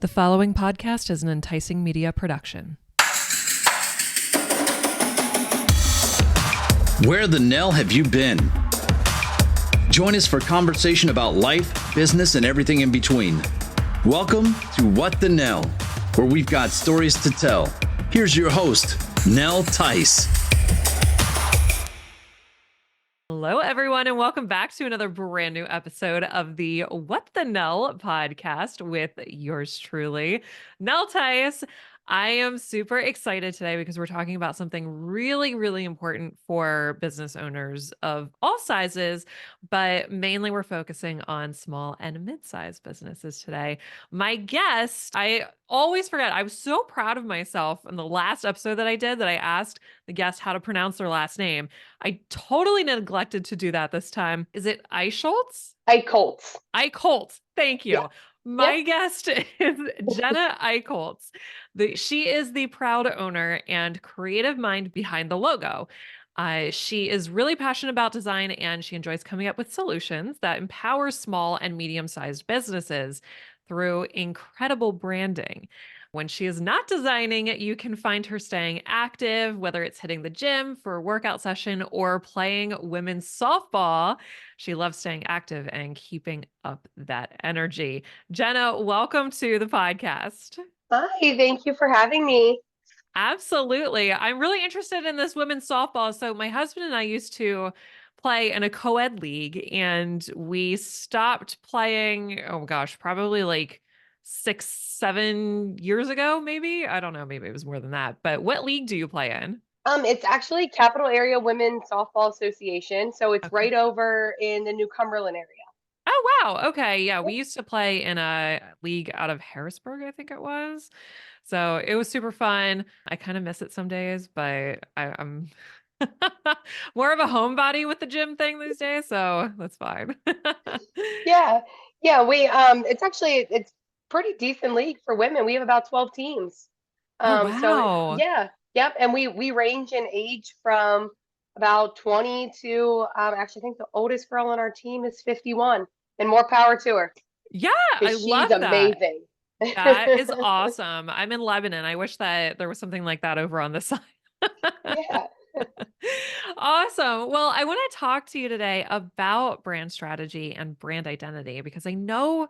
The following podcast is an enticing media production. Where the Nell have you been? Join us for conversation about life, business, and everything in between. Welcome to What the Nell, where we've got stories to tell. Here's your host, Nell Tice. Hello, everyone, and welcome back to another brand new episode of the What the Nell podcast with yours truly, Nell Tice. I am super excited today because we're talking about something really, really important for business owners of all sizes, but mainly we're focusing on small and mid-sized businesses today. My guest, I always forget, I was so proud of myself in the last episode that I did that I asked the guest how to pronounce their last name. I totally neglected to do that this time. Is it Eicholtz? Eicholtz. Eicholtz. Thank you. Yeah. My Yep. guest is Jenna Eicholtz. She is the proud owner and creative mind behind the logo. She is really passionate about design and she enjoys coming up with solutions that empower small and medium-sized businesses through incredible branding. When she is not designing, you can find her staying active, whether it's hitting the gym for a workout session or playing women's softball. She loves staying active and keeping up that energy. Jenna, welcome to the podcast. Hi, thank you for having me. Absolutely. I'm really interested in this women's softball. So my husband and I used to play in a co-ed league and we stopped playing, oh gosh, probably like 6-7 years ago, maybe. I don't know, maybe it was more than that. But what league do you play in? It's actually Capital Area Women's Softball Association, so it's Okay. right over in the New Cumberland area. Oh, wow. Okay. Yeah. We used to play in a league out of Harrisburg, I think it was. So it was super fun. I kind of miss it some days, but I'm more of a homebody with the gym thing these days. So that's fine. Yeah, we it's pretty decent league for women. We have about 12 teams. Oh, So wow. yeah, yep, and we range in age from about 20 to actually I think the oldest girl on our team is 51, and more power to her Yeah. I because she's love that. amazing. That is awesome. I'm in Lebanon. I wish that there was something like that over on this side. Yeah. Awesome. Well, I want to talk to you today about brand strategy and brand identity because I know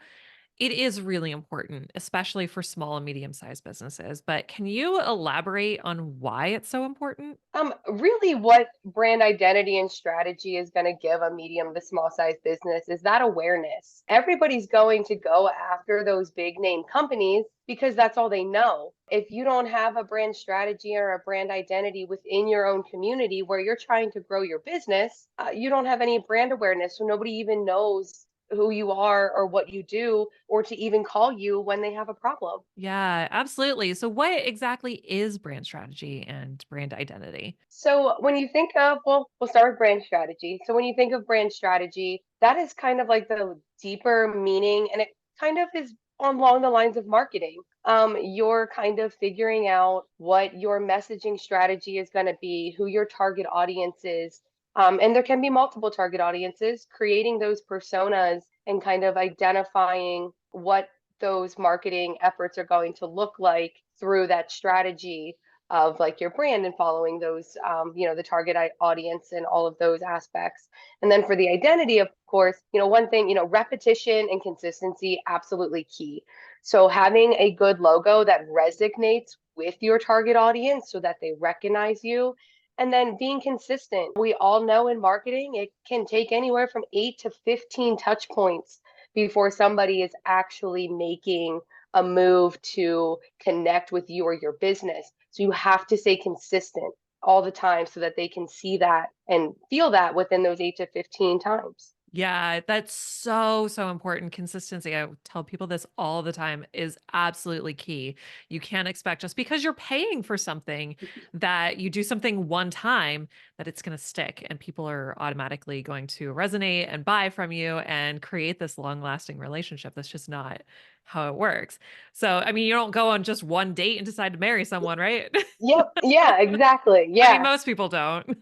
it is really important, especially for small and medium-sized businesses. But can you elaborate on why it's so important? Really what brand identity and strategy is going to give a medium to small size business is that awareness. Everybody's going to go after those big name companies because that's all they know. If you don't have a brand strategy or a brand identity within your own community where you're trying to grow your business, you don't have any brand awareness. So nobody even knows who you are or what you do or to even call you when they have a problem. Yeah, absolutely. So what exactly is brand strategy and brand identity? So when you think of, well, we'll start with brand strategy. So when you think of brand strategy, that is kind of like the deeper meaning, and it kind of is along the lines of marketing. You're kind of figuring out what your messaging strategy is going to be, who your target audience is. And there can be multiple target audiences, creating those personas and kind of identifying what those marketing efforts are going to look like through that strategy of like your brand and following those the target audience and all of those aspects. And then for the identity, of course, one thing, repetition and consistency, absolutely key. So having a good logo that resonates with your target audience so that they recognize you, and then being consistent. We all know in marketing it can take anywhere from 8 to 15 touch points before somebody is actually making a move to connect with you or your business. So you have to stay consistent all the time so that they can see that and feel that within those 8 to 15 times. Yeah, that's so, so important. Consistency, I tell people this all the time, is absolutely key. You can't expect just because you're paying for something that you do something one time that it's going to stick and people are automatically going to resonate and buy from you and create this long-lasting relationship. That's just not how it works. So, I mean, you don't go on just one date and decide to marry someone, right? Yep. Yeah, exactly. I mean, Yeah. most people don't.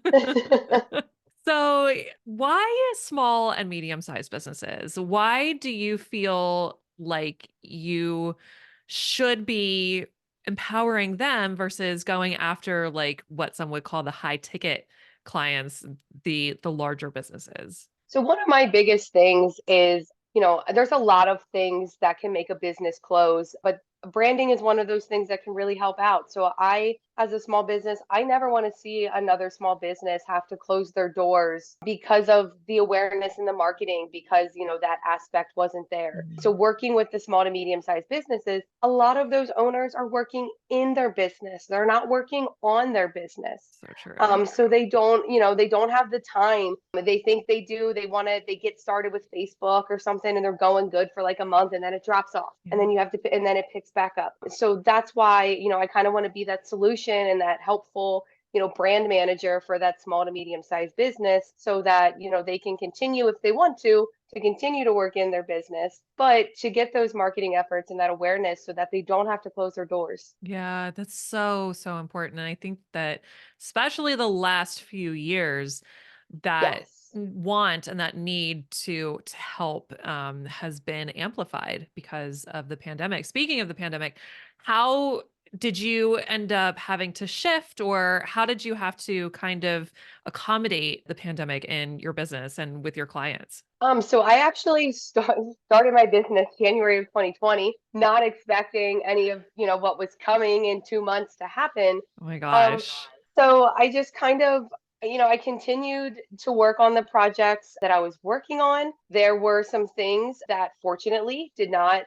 So, why small and medium-sized businesses? Why do you feel like you should be empowering them versus going after like what some would call the high ticket clients, the larger businesses? So one of my biggest things is, there's a lot of things that can make a business close, but branding is one of those things that can really help out. So I, as a small business, I never want to see another small business have to close their doors because of the awareness and the marketing, because, that aspect wasn't there. So Mhm. working with the small to medium sized businesses, a lot of those owners are working in their business. They're not working on their business. So true. So they don't have the time. They think they do. They get started with Facebook or something and they're going good for like a month and then it drops off. And Yeah. then and then it picks back up. So that's why, I kind of want to be that solution and that helpful, brand manager for that small to medium sized business so that, they can continue if they want to continue to work in their business, but to get those marketing efforts and that awareness so that they don't have to close their doors. Yeah, that's so, so important. And I think that especially the last few years, that Yes. want and that need to help has been amplified because of the pandemic. Speaking of the pandemic, how did you end up having to shift, or how did you have to kind of accommodate the pandemic in your business and with your clients? So I actually started my business January of 2020, not expecting any of, what was coming in 2 months to happen. Oh my Um, gosh. so I just kind of, I continued to work on the projects that I was working on. There were some things that fortunately did not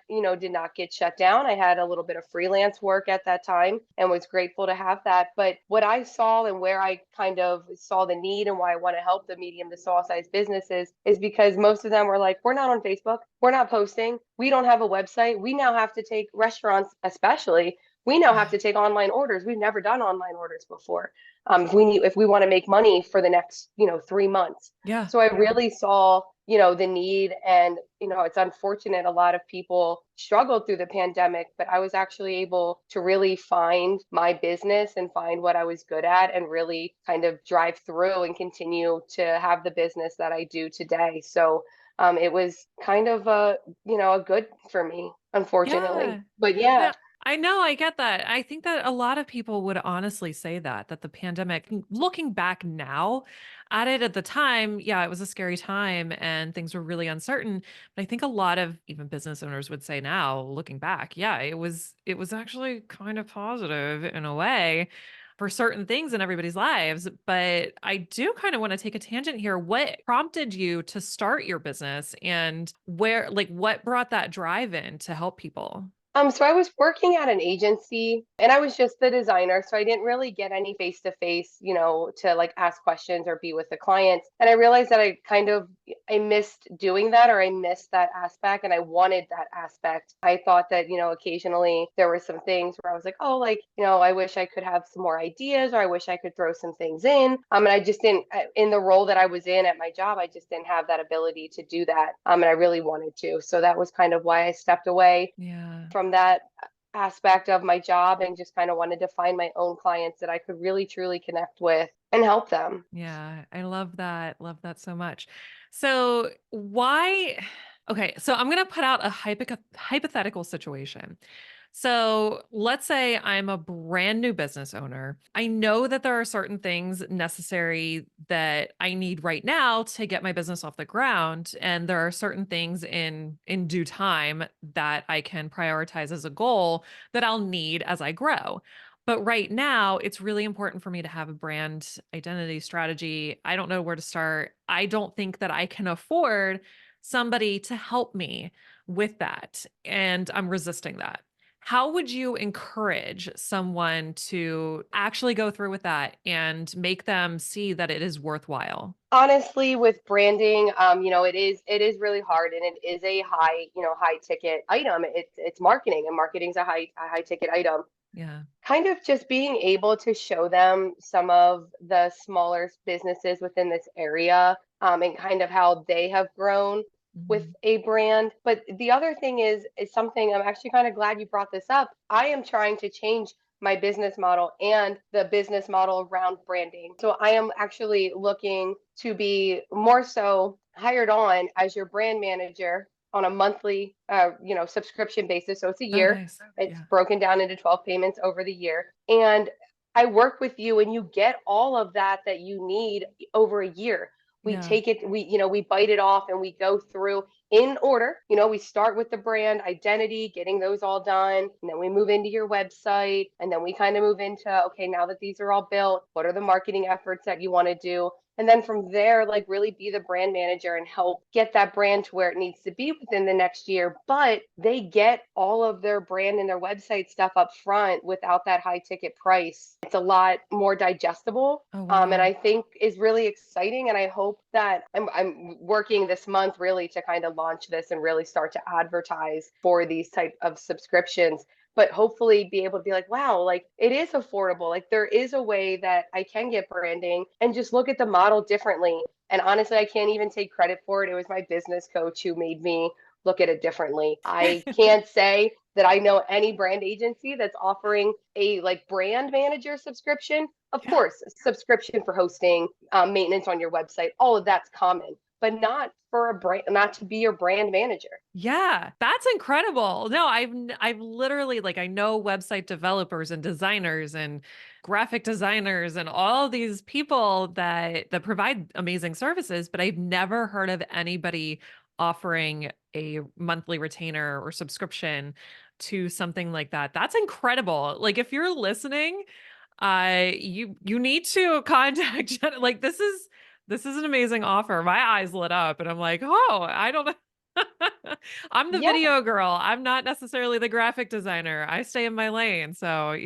get shut down. I had a little bit of freelance work at that time and was grateful to have that. But what I saw and where I kind of saw the need and why I want to help the medium to small size businesses is because most of them were like, we're not on Facebook. We're not posting. We don't have a website. We now have to take restaurants, especially we now have Yeah. to take online orders. We've never done online orders before. If we want to make money for the next 3 months. Yeah. So I really saw the need, and it's unfortunate a lot of people struggled through the pandemic, but I was actually able to really find my business and find what I was good at and really kind of drive through and continue to have the business that I do today. So it was kind of a good for me, unfortunately. Yeah. But yeah. No, I know, I get that. I think that a lot of people would honestly say that the pandemic, looking back now at it at the time, yeah, it was a scary time and things were really uncertain. But I think a lot of even business owners would say now, looking back, yeah, it was actually kind of positive in a way for certain things in everybody's lives. But I do kind of want to take a tangent here. What prompted you to start your business, and what brought that drive in to help people? So I was working at an agency and I was just the designer. So I didn't really get any face to face, to like ask questions or be with the clients. And I realized that I missed doing that, or I missed that aspect and I wanted that aspect. I thought that, occasionally there were some things where I was like, oh, like, I wish I could have some more ideas, or I wish I could throw some things in. And I just didn't, in the role that I was in at my job, I just didn't have that ability to do that. And I really wanted to. So that was kind of why I stepped away Yeah. from that aspect of my job and just kind of wanted to find my own clients that I could really truly connect with and help them. Yeah, I love that. Love that so much. So, why? Okay, so I'm going to put out a hypothetical situation. So, let's say I'm a brand new business owner. I know that there are certain things necessary that I need right now to get my business off the ground, and there are certain things in due time that I can prioritize as a goal that I'll need as I grow. But right now, it's really important for me to have a brand identity strategy. I don't know where to start. I don't think that I can afford somebody to help me with that. And I'm resisting that. How would you encourage someone to actually go through with that and make them see that it is worthwhile? Honestly, with branding, it is really hard and it is a high ticket item. It's marketing, and marketing's a high ticket item. Yeah. Kind of just being able to show them some of the smaller businesses within this area, and kind of how they have grown with Mhm. a brand. But the other thing is something I'm actually kind of glad you brought this up. I am trying to change my business model and the business model around branding. So I am actually looking to be more so hired on as your brand manager on a monthly, subscription basis. So it's a Oh, year. nice. It's Yeah. broken down into 12 payments over the year. And I work with you and you get all of that you need over a year. We Yeah. take it, we bite it off and we go through in order. We start with the brand identity, getting those all done, and then we move into your website, and then we kind of move into, okay, now that these are all built, what are the marketing efforts that you want to do? And then from there, like really be the brand manager and help get that brand to where it needs to be within the next year. But they get all of their brand and their website stuff up front without that high ticket price. It's a lot more digestible. Oh, And wow. I think is really exciting. And I hope that I'm working this month really to kind of launch this and really start to advertise for these type of subscriptions, but hopefully be able to be like, wow, like it is affordable. Like there is a way that I can get branding and just look at the model differently. And honestly, I can't even take credit for it. It was my business coach who made me look at it differently. I can't say that I know any brand agency that's offering a like brand manager subscription. Of Yeah. course, subscription for hosting, maintenance on your website, all of that's common, but not for a brand, not to be your brand manager. Yeah, that's incredible. No, I've literally like I know website developers and designers and graphic designers and all these people that provide amazing services, but I've never heard of anybody offering a monthly retainer or subscription to something like that. That's incredible. Like if you're listening, you need to contact Jenna. Like this is an amazing offer. My eyes lit up and I'm like, "Oh, I don't know." I'm the Yeah. video girl. I'm not necessarily the graphic designer. I stay in my lane. So,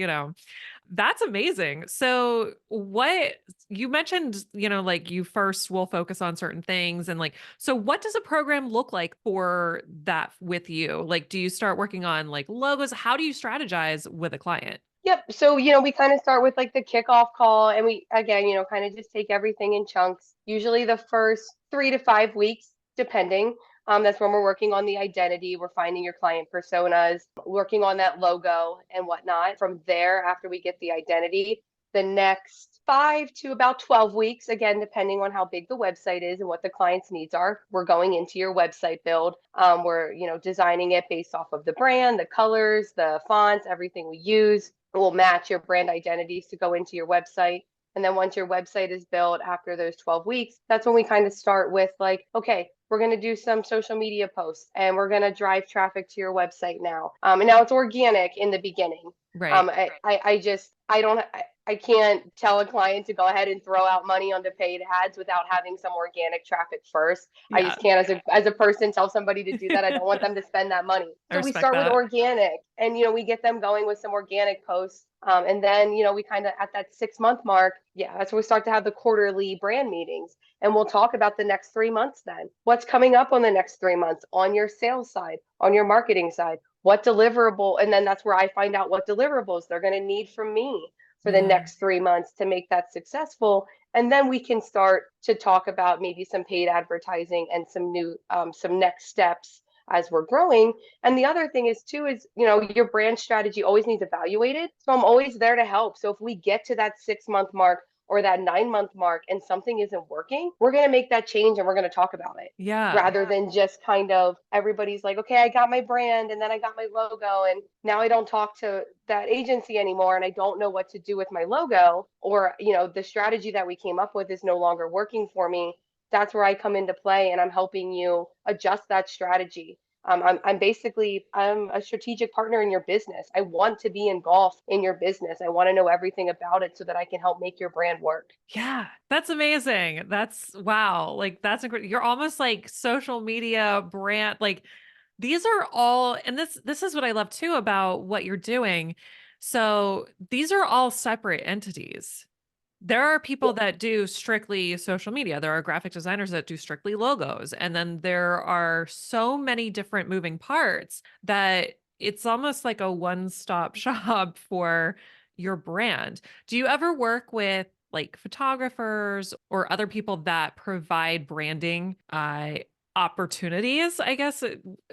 that's amazing. So, what you mentioned, like you first will focus on certain things and like, so what does a program look like for that with you? Like, do you start working on like logos? How do you strategize with a client? Yep. So, we kind of start with like the kickoff call and we, again, kind of just take everything in chunks. Usually the first 3 to 5 weeks, depending. That's when we're working on the identity. We're finding your client personas, working on that logo and whatnot. From there, after we get the identity, the next 5 to about 12 weeks, again, depending on how big the website is and what the client's needs are, we're going into your website build. We're, designing it based off of the brand, the colors, the fonts, everything we use will match your brand identities to go into your website. And then once your website is built after those 12 weeks, that's when we kind of start with like, okay, we're going to do some social media posts and we're going to drive traffic to your website now. And now it's organic in the beginning. Right. I don't, I can't tell a client to go ahead and throw out money onto paid ads without having some organic traffic first. I Yeah. just can't, as a person, tell somebody to do that. I don't want them to spend that money. I So we respect start with that. organic, and we get them going with some organic posts. And then we kind of at that 6 month mark, yeah, that's when we start to have the quarterly brand meetings, and we'll talk about the next 3 months. Then what's coming up on the next 3 months on your sales side, on your marketing side, what deliverable, and then that's where I find out what deliverables they're going to need from me for the Yeah. next 3 months to make that successful. And then we can start to talk about maybe some paid advertising and some next steps as we're growing. And the other thing is too is, your brand strategy always needs evaluated. So I'm always there to help. So if we get to that 6 month mark or that 9 month mark and something isn't working, we're going to make that change and we're going to talk about it Yeah. rather than just kind of everybody's like, okay, I got my brand and then I got my logo and now I don't talk to that agency anymore and I don't know what to do with my logo, or, the strategy that we came up with is no longer working for me. That's where I come into play and I'm helping you adjust that strategy. I'm a strategic partner in your business. I want to be engulfed in your business. I want to know everything about it so that I can help make your brand work. Yeah, that's amazing. That's wow. Like that's incredible. You're almost like social media brand. Like these are all, and this is what I love too about what you're doing. So these are all separate entities. There are Yeah. people that do strictly social media. There are graphic designers that do strictly logos. And then there are so many different moving parts that it's almost like a one-stop shop for your brand. Do you ever work with like photographers or other people that provide branding opportunities, I guess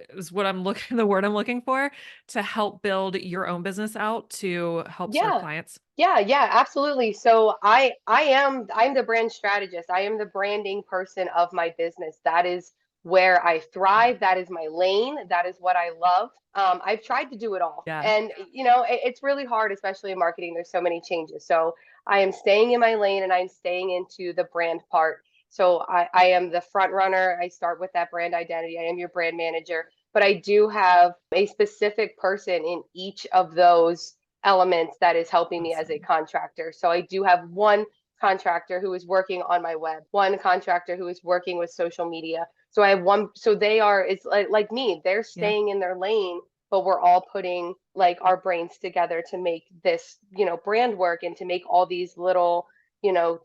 is what I'm looking the word I'm looking for to help buid your own business out to help serve Yeah. clients? Yeah, absolutely. So I'm the brand strategist. I am the branding person of my business. That is where I thrive. That is my lane. That is what I love. I've tried to do it all. Yeah. And, it's really hard, especially in marketing. There's so many changes. So I am staying in my lane and I'm staying into the brand part. So I am the front runner. I start with that brand identity. I am your brand manager, but I do have a specific person in each of those elements that is helping me as a Awesome. contractor. So I do have one contractor who is working on my web, one contractor who is working with social media. So I have one, so they are, it's like me, they're Yeah. staying in their lane, but we're all putting like our brains together to make this, brand work and to make all these little,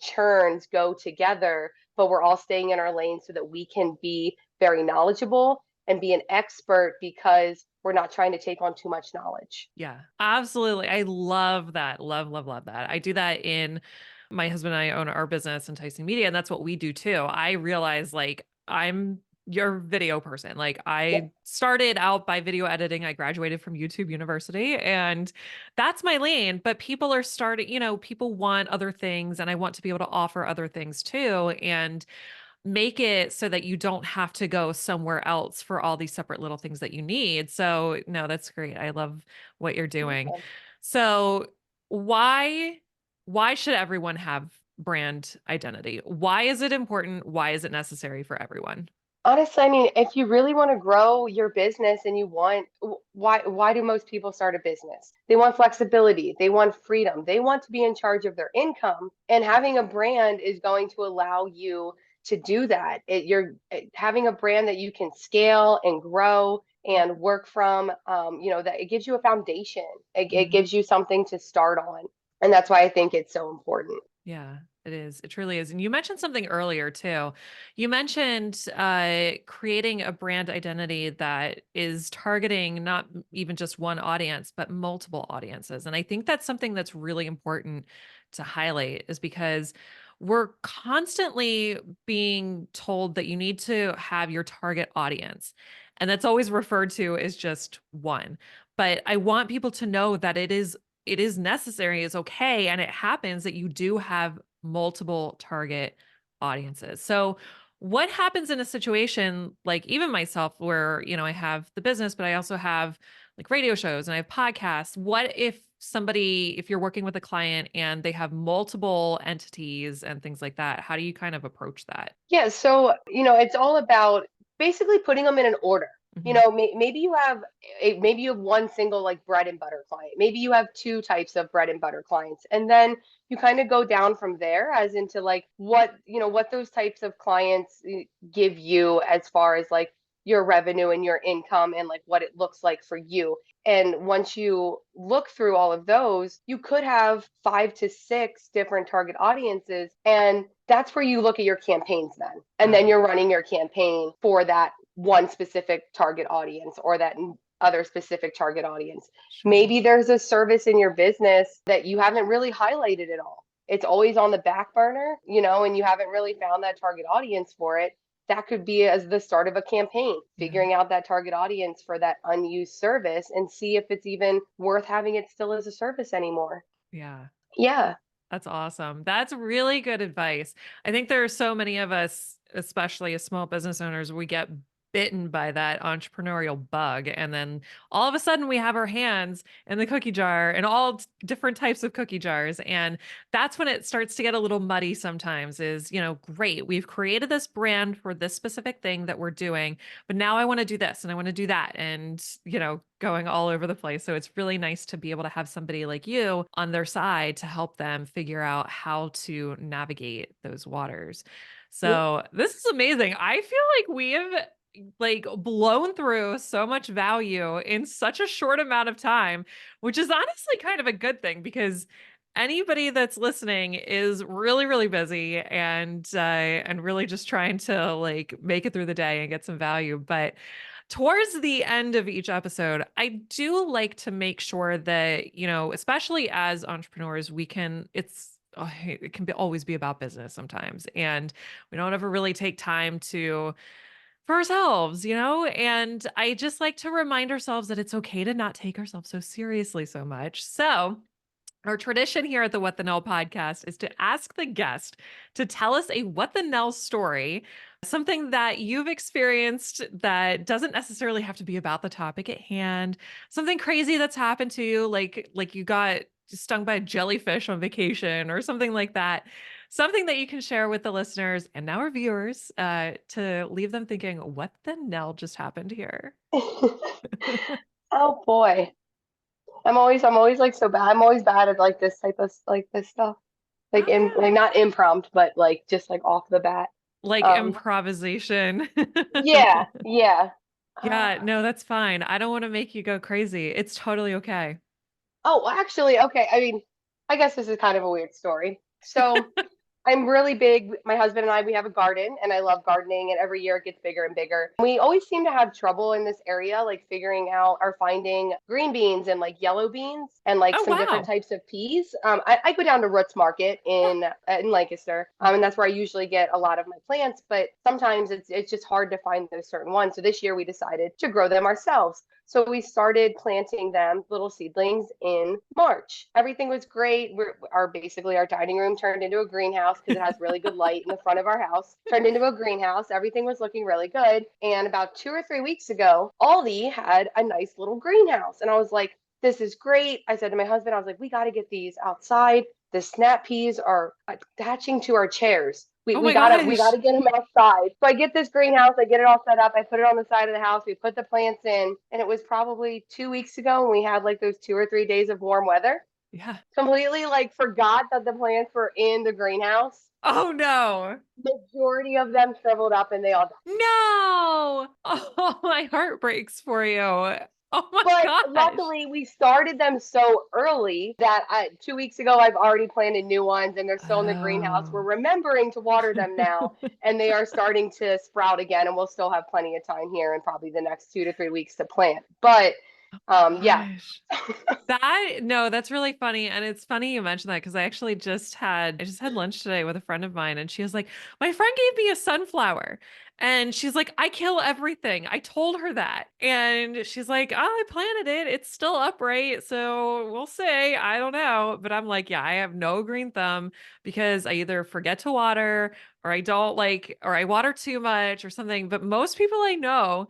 churns go together, but we're all staying in our lane so that we can be very knowledgeable and be an expert because we're not trying to take on too much knowledge. Yeah, absolutely. I love that. Love, love, love that. I do that in my husband and I own our business, Enticing Media, and that's what we do too. I realize like I'm your video person. Like Yep. I started out by video editing. I graduated from YouTube University and that's my lane, but people are starting, people want other things and I want to be able to offer other things too. And make it so that you don't have to go somewhere else for all these separate little things that you need. So, no, that's great. I love what you're doing. Awesome. So, why why should everyone have brand identity? Why is it important? Why is it necessary for everyone? Honestly, I mean, if you really want to grow your business and you want, why do most people start a business? They want flexibility, they want freedom, they want to be in charge of their income, and having a brand is going to allow you to do that. Having a brand that you can scale and grow and work from, that it gives you a foundation. It Mhm. gives you something to start on, and that's why I think it's so important. Yeah, it is. It truly is. And you mentioned something earlier too. You mentioned creating a brand identity that is targeting not even just one audience, but multiple audiences. And I think that's something that's really important to highlight is because we're constantly being told that you need to have your target audience. And that's always referred to as just one. But I want people to know that it is necessary, it's okay, and it happens that you do have multiple target audiences. So, what happens in a situation like even myself where, I have the business, but I also have like radio shows and I have podcasts. What if you're working with a client and they have multiple entities and things like that? How do you kind of approach that? Yeah, so it's all about basically putting them in an order. Mhm. Maybe you have one single like bread and butter client. Maybe you have two types of bread and butter clients, and then you kind of go down from there as into like what those types of clients give you as far as like your revenue and your income and like what it looks like for you. And once you look through all of those, you could have 5 to 6 different target audiences. And that's where you look at your campaigns then. And then Yeah. you're running your campaign for that one specific target audience or that other specific target audience. Sure. Maybe there's a service in your business that you haven't really highlighted at all. It's always on the back burner, and you haven't really found that target audience for it. That could be as the start of a campaign, Yeah. figuring out that target audience for that unused service and see if it's even worth having it still as a service anymore. Yeah. Yeah. That's awesome. That's really good advice. I think there are so many of us, especially as small business owners, we get bitten by that entrepreneurial bug. And then all of a sudden we have our hands in the cookie jar and all different types of cookie jars. And that's when it starts to get a little muddy sometimes is, great. We've created this brand for this specific thing that we're doing, but now I want to do this and I want to do that. And, going all over the place. So it's really nice to be able to have somebody like you on their side to help them figure out how to navigate those waters. Yeah. So this is amazing. I feel like we have like blown through so much value in such a short amount of time, which is honestly kind of a good thing because anybody that's listening is really really busy and really just trying to like make it through the day and get some value, but towards the end of each episode, I do like to make sure that, especially as entrepreneurs, it can always be about business sometimes. And we don't ever really take time for ourselves, and I just like to remind ourselves that it's okay to not take ourselves so seriously so much. So Our tradition here at the What the Nell podcast is to ask the guest to tell us a What the Nell story, something that you've experienced that doesn't necessarily have to be about the topic at hand, something crazy that's happened to you, like you got stung by a jellyfish on vacation or something like that. Something that you can share with the listeners and now our viewers to leave them thinking, what the Nell just happened here? Oh boy. I'm always like so bad. I'm always bad at like this type of like this stuff. Oh, Like not impromptu, but like just like off the bat. like Um improvisation. yeah, yeah. Yeah, Uh, no, that's fine. I don't want to make you go crazy. It's totally okay. oh, actually, okay. I mean, I guess this is kind of a weird story. So I'm really big. My husband and I, we have a garden and I love gardening, and every year it gets bigger and bigger. We always seem to have trouble in this area, like figuring out or finding green beans and like yellow beans and like Oh, some different wow. types of peas. I go down to Roots Market Yeah. in Lancaster, and that's where I usually get a lot of my plants. But sometimes it's just hard to find those certain ones. So this year we decided to grow them ourselves. So we started planting them, little seedlings, in March. Everything was great. Basically our dining room turned into a greenhouse because it has really good light in the front of our house. Turned into a greenhouse. Everything was looking really good. And about 2 or 3 weeks ago, Aldi had a nice little greenhouse, and I was like, "This is great." I said to my husband, I was like, "We got to get these outside. The snap peas are attaching to our chairs. We, Oh we my gotta we gosh. gotta get them outside." So I get this greenhouse, I get it all set up, I put it on the side of the house, we put the plants in, and it was probably 2 weeks ago when we had like those 2 or 3 days of warm weather. Yeah. Completely like forgot that the plants were in the greenhouse. Oh no. Majority of them shriveled up and they all died. No. Oh, my heart breaks for you. Oh my But gosh. luckily, we started them so early that 2 weeks ago, I've already planted new ones and they're still in the greenhouse. We're Oh. remembering to water them now, and they are starting to sprout again. And we'll still have plenty of time here in probably the next 2 to 3 weeks to plant. But yeah. Gosh. No, that's really funny. And it's funny you mentioned that because I just had lunch today with a friend of mine and she was like, my friend gave me a sunflower. And she's like, I kill everything. I told her that. And she's like, oh, I planted it. It's still upright. So we'll see. I don't know. But I'm like, yeah, I have no green thumb because I either forget to water or I don't like, or I water too much or something. But most people I know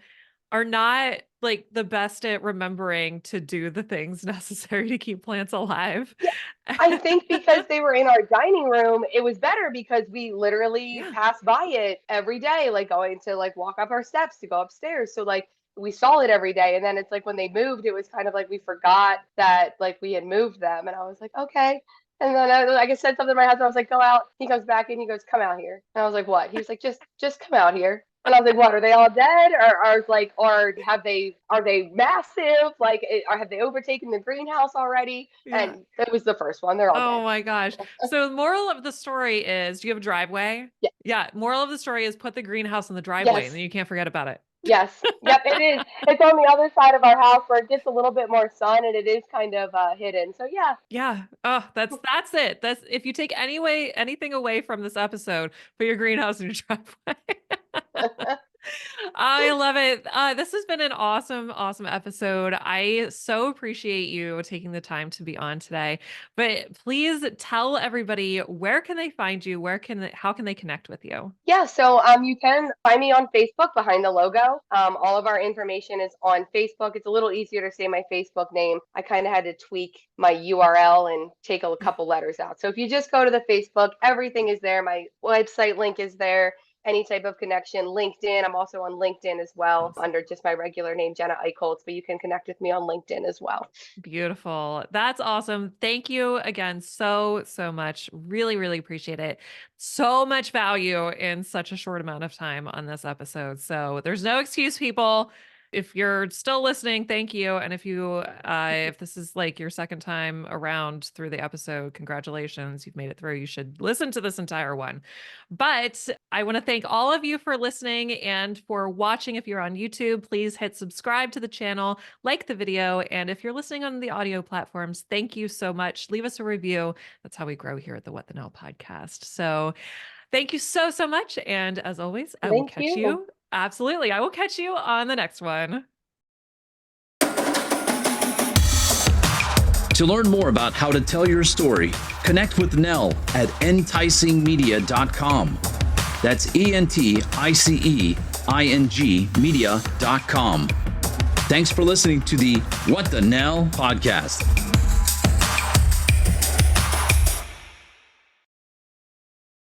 are not like the best at remembering to do the things necessary to keep plants alive. Yeah, I think because they were in our dining room, it was better because we literally Yeah. passed by it every day, like going to like walk up our steps to go upstairs. So like we saw it every day. And then it's like when they moved, it was kind of like we forgot that like we had moved them. And I was like, okay. And then I said something to my husband. I was like, go out. He comes back and he goes, come out here. And I was like, what? He was like, just come out here. And I was like, what? Are they all dead, or are they massive? Like, or have they overtaken the greenhouse already? Yeah. And it was the first one. They're all Oh dead. my gosh. So the moral of the story is, do you have a driveway? Yeah. Yeah. Moral of the story is put the greenhouse in the driveway and Yes. then you can't forget about it. Yes. Yep. It is. It's on the other side of our house where it gets a little bit more sun and it is kind of hidden. So yeah. Yeah. Oh, that's it. That's if you take anything away from this episode, put your greenhouse in your driveway. I love it. This has been an awesome, awesome episode. I so appreciate you taking the time to be on today. But please tell everybody, where can they find you? How can they connect with you? Yeah, so you can find me on Facebook behind the logo. All of our information is on Facebook. It's a little easier to say my Facebook name. I kind of had to tweak my URL and take a couple letters out. So if you just go to the Facebook, everything is there. My website link is there. Any type of connection. LinkedIn. I'm also on LinkedIn as well Awesome. under just my regular name, Jenna Eicholtz, but you can connect with me on LinkedIn as well. Beautiful. That's awesome. Thank you again so, so much. Really, really appreciate it. So much value in such a short amount of time on this episode. So there's no excuse, people. If you're still listening, thank you. And if this is like your second time around through the episode, congratulations, you've made it through. You should listen to this entire one. But I want to thank all of you for listening and for watching. If you're on YouTube, please hit subscribe to the channel, like the video. And if you're listening on the audio platforms, thank you so much. Leave us a review. That's how we grow here at the What the Nell podcast. So thank you so, so much. And as always, I will Thank catch you. you. Absolutely. I will catch you on the next one. To learn more about how to tell your story, connect with Nell at enticingmedia.com. That's ENTICEING media.com. Thanks for listening to the What the Nell podcast.